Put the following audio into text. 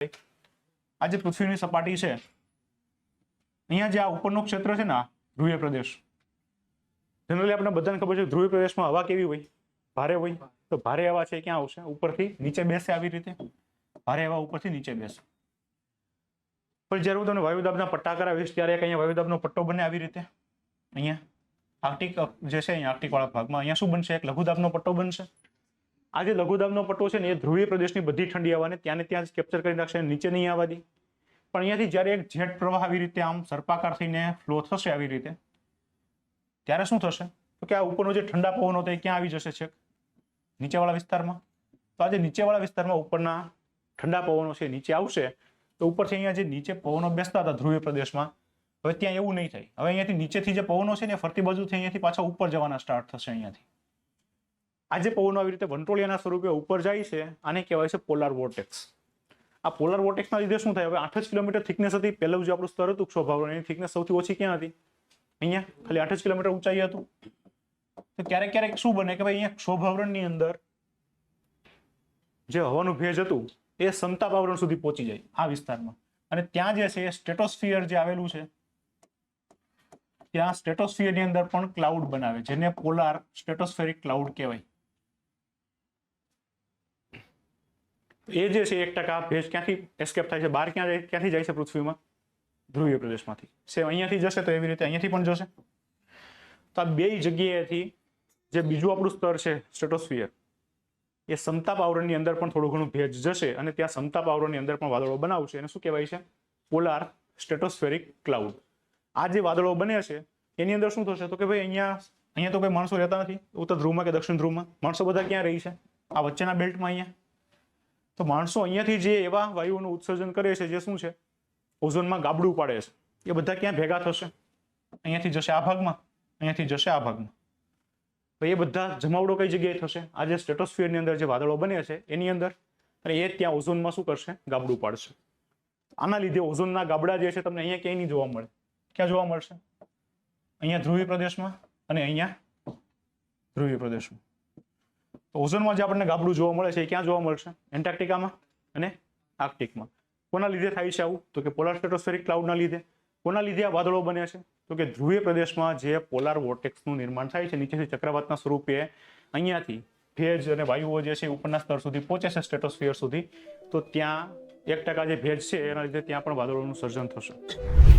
આ જે પૃથ્વીની સપાટી છે, અહીંયા જે આ ઉપરનો ક્ષેત્ર છે ને, આ ધ્રુવીય પ્રદેશ, જનરલી આપણે બધાને ખબર છે ધ્રુવીય પ્રદેશમાં હવા કેવી હોય? ભારે હોય. તો ભારે હવા છે ક્યાં આવશે? ઉપરથી નીચે બેસે. આવી રીતે ભારે હવા ઉપરથી નીચે બેસે. પણ જ્યારે હું તમને વાયુદાબના પટ્ટા કરાવીશ ત્યારે એક અહીંયા વાયુદાબનો પટ્ટો બને આવી રીતે. અહીંયા આર્કટિક જે છે, અહીંયા આર્કટિક વાળા ભાગમાં અહીંયા શું બનશે? એક લઘુદાબનો પટ્ટો બનશે. આ જે લઘુદાબનો પટ્ટો છે ને, એ ધ્રુવીય પ્રદેશની બધી ઠંડી હવાને ત્યાં જ કેપ્ચર કરી નાખશે, નીચે નહીં આવવા દે. પણ અહીંયાથી જ્યારે એક જેટ પ્રવાહ આવી રીતે આમ સર્પાકાર થઈને ફ્લો થશે આવી રીતે, ત્યારે શું થશે? તો કે આ ઉપરનો જે ઠંડા પવનો હતો એ ક્યાં આવી જશે? છેક નીચેવાળા વિસ્તારમાં. તો આ જે નીચેવાળા વિસ્તારમાં ઉપરના ઠંડા પવનો છે નીચે આવશે, તો ઉપરથી અહીંયા જે નીચે પવનો બેસતા હતા ધ્રુવીય પ્રદેશમાં, હવે ત્યાં એવું નહીં થાય. હવે અહીંયાથી નીચેથી જે પવનો છે ને ફરતી બાજુથી અહીંયાથી પાછા ઉપર જવાના સ્ટાર્ટ થશે. અહીંયાથી આ જે પવનો આવી રીતે વંટોળિયાના સ્વરૂપે ઉપર જાય છે, આને કહેવાય છે પોલાર વોર્ટેક્સ. આ પોલાર વોર્ટેક્સના લીધે શું થાય? હવે 8 જ કિલોમીટર થિકનેસ હતી. પહેલું જે આપણું સ્તર હતું ક્ષોભાવરણ, એની થિકનેસ સૌથી ઓછી ક્યાં હતી? અહીંયા ખાલી 8 જ કિલોમીટર ઊંચાઈ હતું. તો ક્યારેક ક્યારેક શું બને કે ભાઈ અહીંયા ક્ષોભાવરણની અંદર જે હવાનું ભેજ હતું એ સમતાપ આવરણ સુધી પહોંચી જાય આ વિસ્તારમાં, અને ત્યાં જે છે સ્ટ્રેટોસ્ફિયર જે આવેલું છે, ત્યાં સ્ટ્રેટોસ્ફિયરની અંદર પણ ક્લાઉડ બનાવે, જેને પોલાર સ્ટ્રેટોસ્ફેરિક ક્લાઉડ કહેવાય. એ જે છે 1% ભેજ ક્યાંથી એસ્કેપ થાય છે બહાર? ક્યાંથી જાય છે પૃથ્વીમાં? ધ્રુવીય પ્રદેશમાંથી. સેમ અહીંયાથી જશે તો એવી રીતે અહીંયાથી પણ જશે. તો આ બે જગ્યાએથી જે બીજું આપણું સ્તર છે સ્ટ્રેટોસ્ફિયર, એ સમતાપ આવરણની અંદર પણ થોડું ઘણું ભેજ જશે અને ત્યાં સમતાપ આવરણની અંદર પણ વાદળો બનાવશે. એને શું કહેવાય છે? Polar stratospheric cloud. આ જે વાદળો બને છે એની અંદર શું થશે? તો કે ભાઈ અહીંયા તો કોઈ માણસો રહેતા નથી ઉત્તર ધ્રુવમાં કે દક્ષિણ ધ્રુવમાં. માણસો બધા ક્યાં રહી છે? આ વચ્ચેના બેલ્ટમાં અહીંયા. તો માણસો અહીંયાથી જે એવા વાયુઓનું ઉત્સર્જન કરે છે જે શું છે? ઓઝોનમાં ગાબડું પાડે છે. એ બધા ક્યાં ભેગા થશે? અહીંયાથી જશે આ ભાગમાં, અહીંયાથી જશે આ ભાગમાં. તો એ બધા જમાવડો કઈ જગ્યાએ થશે? આ જે સ્ટ્રેટોસ્ફિયરની અંદર જે વાદળો બને છે એની અંદર, અને એ ત્યાં ઓઝોનમાં શું કરશે? ગાબડું પાડશે. આના લીધે ઓઝોનના ગાબડા જે છે તમને અહીંયા ક્યાંય નહીં જોવા મળે. ક્યાં જોવા મળશે? અહીંયા ધ્રુવીય પ્રદેશમાં અને અહીંયા ધ્રુવીય પ્રદેશમાં. તો ઓઝોનમાં જે આપણને ગાબડું જોવા મળે છે એ ક્યાં જોવા મળશે? એન્ટાર્કટિકામાં અને આર્કટિકમાં. કોના લીધે થાય છે આવું? તો કે પોલાર સ્ટ્રેટોસ્ફેરિક ક્લાઉડના લીધે. કોના લીધે આ વાદળો બને છે? તો કે ધ્રુવીય પ્રદેશમાં જે પોલાર વોર્ટેક્સનું નિર્માણ થાય છે નીચેથી ચક્રવાતના સ્વરૂપે, અહીંયાથી ભેજ અને વાયુઓ જે છે ઉપરના સ્તર સુધી પહોંચે છે સ્ટ્રેટોસ્ફિયર સુધી, તો ત્યાં 1% જે ભેજ છે એના લીધે ત્યાં પણ વાદળોનું સર્જન થશે.